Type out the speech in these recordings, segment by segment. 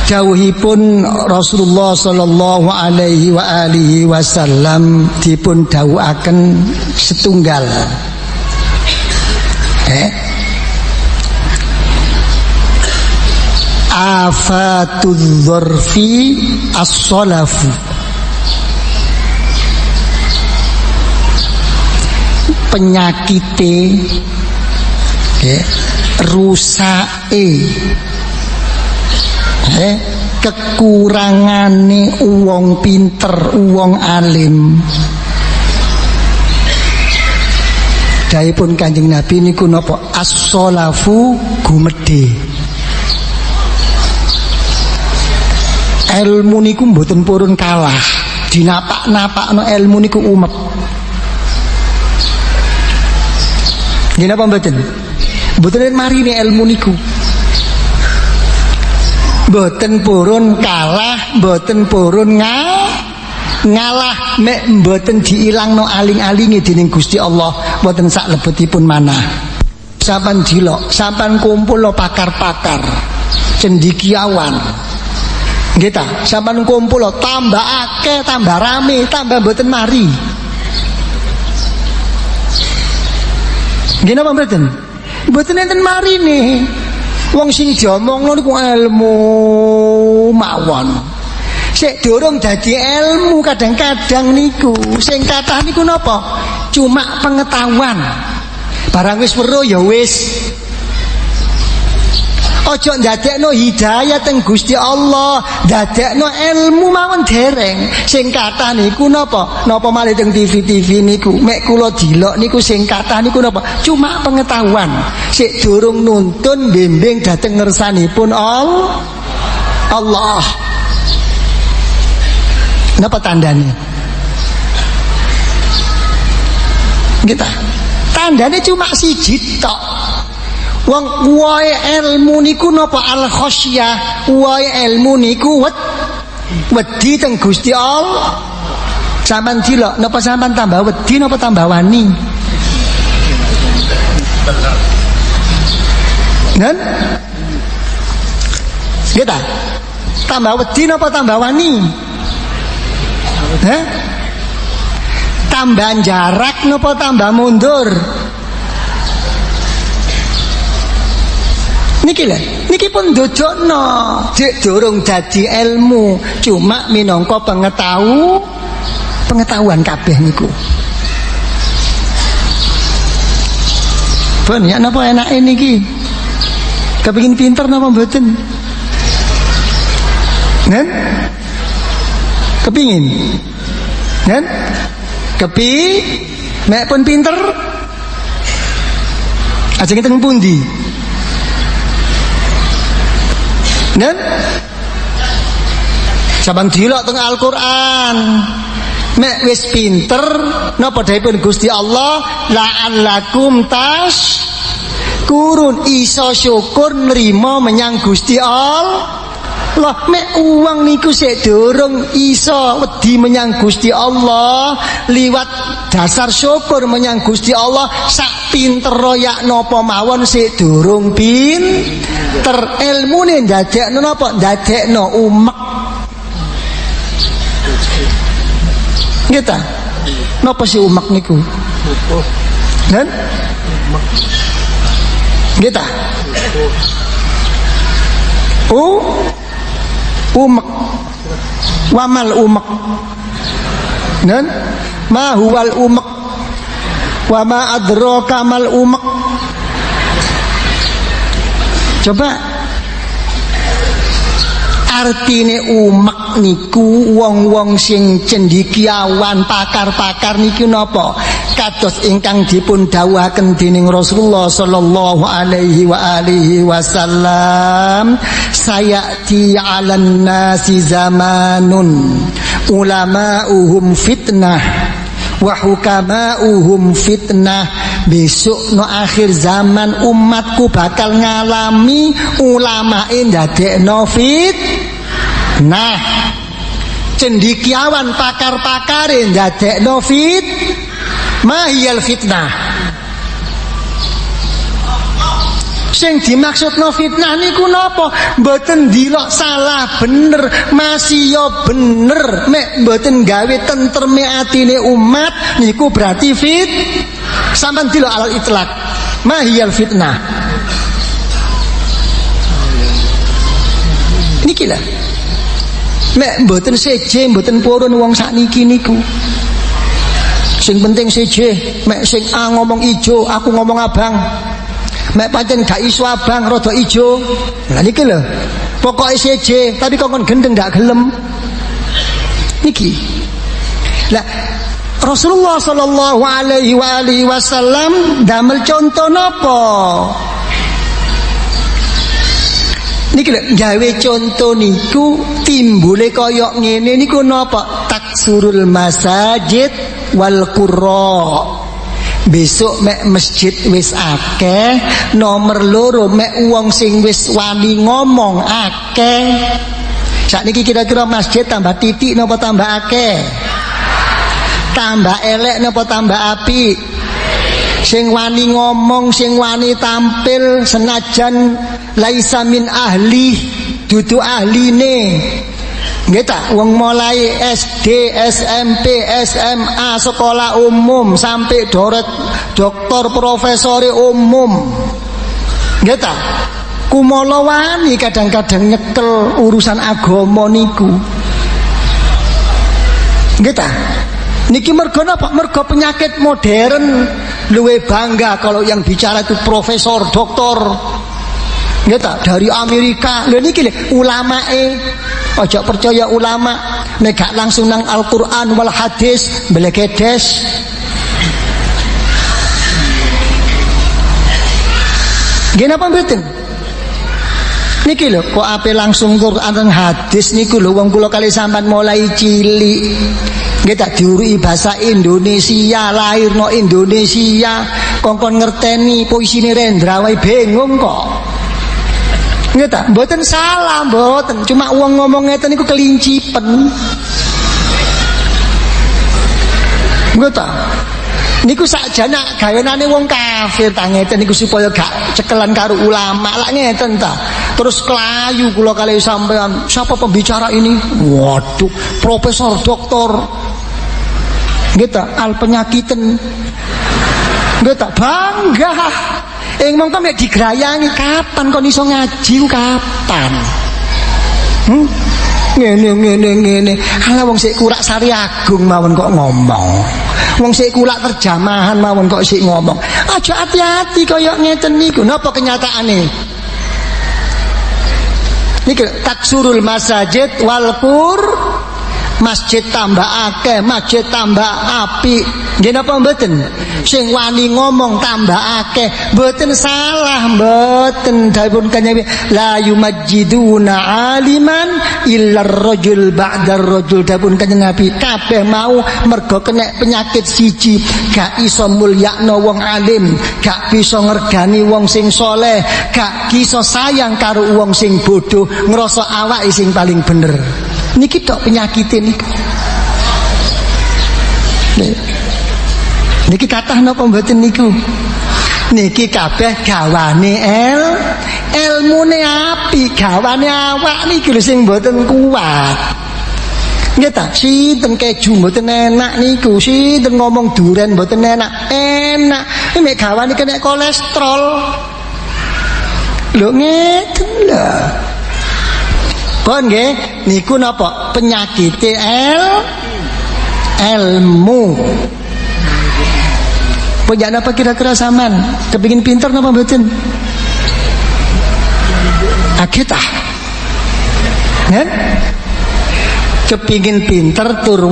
Dawuhipun Rasulullah sallallahu alaihi wa alihi wasallam dipun dawuhaken setunggal. Afatul dzarfi as-salafu. Penyakite rusake kekurangane wong pinter, wong alim. Dawuhipun Kanjeng Nabi niku napa? As-salafu gumedhe. Ilmu niku mboten purun kalah, dinapak-napakno ilmu niku umep. Nggih napa mboten? Mboten marine ilmu niku. Mboten purun kalah, mboten purun ngalah, mek mboten diilangno aling-alinge dening Gusti Allah, mboten sak lebetipun manah. Sampan dilok, sampan kumpul lo pakar-pakar, cendikiawan. Nggih ta, sampean kumpul tambah akeh, tambah rame, tambah mboten mari. Nggih napa mboten? Mboten enten marine. Wong sing diomongno niku ilmu mawon. Sik durung dadi ilmu kadang-kadang niku sing kathah niku napa? Cuma pengetahuan. Barang wis weruh ya wis. Ojo ndadekno hidayah teng Gusti Allah, ndadekno ilmu mawon dereng. Sing kathah niku napa? Napa malih teng TV-TV niku, mek kula dilok niku sing kathah niku napa? Cuma pengetahuan. Sik durung nuntun bimbing dhateng ngersanipun Allah. Napa tandane? Kita tandane cuma siji tok. Wong wae ilmu niku napa al khosyah, wae ilmu niku wedi teng Gusti Allah. Sampeyan dilok napa sampeyan tambah wedi napa tambah wani? Nen? Kita tambah wedi napa tambah wani? Tambah jarak napa tambah mundur? Niki pun dojokno, jek durung dadi ilmu, cuma minangka pengetahuan kabeh niku. Pun ya napa enake niki? Kepengin pinter napa mboten? Nen? Kepingin? Nen? Mek pun pinter? Ajeng teng pundi? Nen? Saban dilok teng Al-Qur'an. Mek wis pinter napa dawuhipun Gusti Allah, la'allakum kurun iso syukur nrimo menyang Gusti Allah. Lah mek uang niku sik durung iso wedi menyang Gusti Allah, liwat dasar syukur menyang Gusti Allah, sak pinter royak napa mawon sik durung pinter. Ilmune ndadekno napa? Ndadekno umek. Nggih ta? Napa si umek niku? Nen? Nggih ta? Umek. Wamal umek. Nen? Ma huwal umek. Wa ma adraka mal umek. Coba artine umek niku wong-wong sing cendikiawan, pakar-pakar niku napa? Kados ingkang dipun dawuhaken dening Rasulullah sallallahu alaihi wa alihi wasallam, sayati 'alan nasi zamanun ulama'uhum fitnah wa hukama'uhum fitnah. Besok no akhir zaman umatku bakal ngalami ulamae ndadekno fitnah, cendikiawan pakar-pakare ndadekno mahiyal fitnah. Sing dimaksudno fitnah niku napa? Mboten ndelok salah bener, masih yo bener. Mek mboten gawe tentreme atine umat niku berarti sampean ndelok alal itlaq. Mahiyal fitnah. Niki lah. Mek mboten seje, mboten purun wong sakniki niku. Sing penting seje, mek sing A ngomong ijo, aku ngomong abang. Mek pancen gak iso abang rada ijo. Lah niki lho. Pokoke seje, tapi kok gendeng gak gelem. Niki. Lah Rasulullah sallallahu alaihi wasallam damel contoh napa? Niki lho, gawe contoh niku timbule kaya ngene niku napa? Taksurul masajid wal qurra. Besok mek masjid wis akeh, nomor loro mek wong sing wis wani ngomong akeh. Sakniki kira-kira masjid tambah titik napa tambah akeh? Tambah elek napa tambah apik? Sing wani ngomong, sing wani tampil senajan laisa min ahli, dudu ahline. Nggih ta, wong mulai SD, SMP, SMA, sekolah umum sampai doktor, profesor umum. Nggih ta? Kumala wani kadang-kadang nyekel urusan agama niku. Nggih ta? Niki mergo napa? Mergo penyakit modern luwe bangga kalau yang bicara itu profesor, doktor. Nggih ta? Dari Amerika. Lha niki ulamae. Ojo percaya ulama nek gak langsung nang Al-Qur'an wal hadis mblegedes. Nggih napa mboten? Niki lho kok ape langsung Quran dan hadis niku lho wong kula kali sampean mulai cilik. Nggih tak diurui bahasa Indonesia, lahirno Indonesia, kongkon ngerteni puisine Rendra wae bingung kok. Nggih ta, mboten salah, mboten. Cuma wong ngomong ngeten niku kelincipen. Nggih ta. Niku sakjane gawenane wong kafir ta ngeten niku supaya gak cekelan karo ulama. Lah ngeten ta. Terus kelayu kula kali sampean, siapa pembicara ini? Waduh, profesor, doktor. Nggih ta, al penyakiten. Nggih ta, bangga. Mongko mek digrayangi kapan kok iso ngaji kapan? Ngene. Ala wong sik kurak Sari Agung mawon kok ngomong. Wong sik kulak terjemahan mawon kok sik ngomong. Aja hati-hati kaya ngeten niku. Napa kenyataane? Niki taksurul masajid wal qur. Masjid tambah akeh, masjid tambah apik. Nggih napa mboten? Sing wani ngomong tambah akeh, mboten salah, mboten. Dawuh Kanjeng la yumajjiduna aliman illa ar-rajul ba'da ar-rajul. Dawuh Kanjeng Nabi kabeh mau mergo kena penyakit siji, gak iso mulyakno wong alim, gak bisa ngergani wong sing soleh, gak iso sayang karo wong sing bodoh, ngrasa awake sing paling bener. Niki tok penyakite niku. Niki kathah napa mboten niku? Niki kabeh gawane ilmune apik, gawane awak niki lho sing mboten kuat. Nggih ta, sinten keju mboten enak niku, sinten ngomong duren mboten enak. Enak, nek gawane kena kolesterol. Lho ngeten lho. Pun nggih niku napa penyakite ilmu. Penjana apa kira-kira sampean? Kepengin pinter napa mboten? Akitah. Kan? Kepengin pinter tur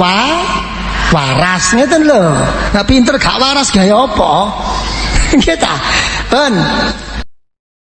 waras ngeten lho. Nah pinter gak waras gaya apa? Nggih ta? Pun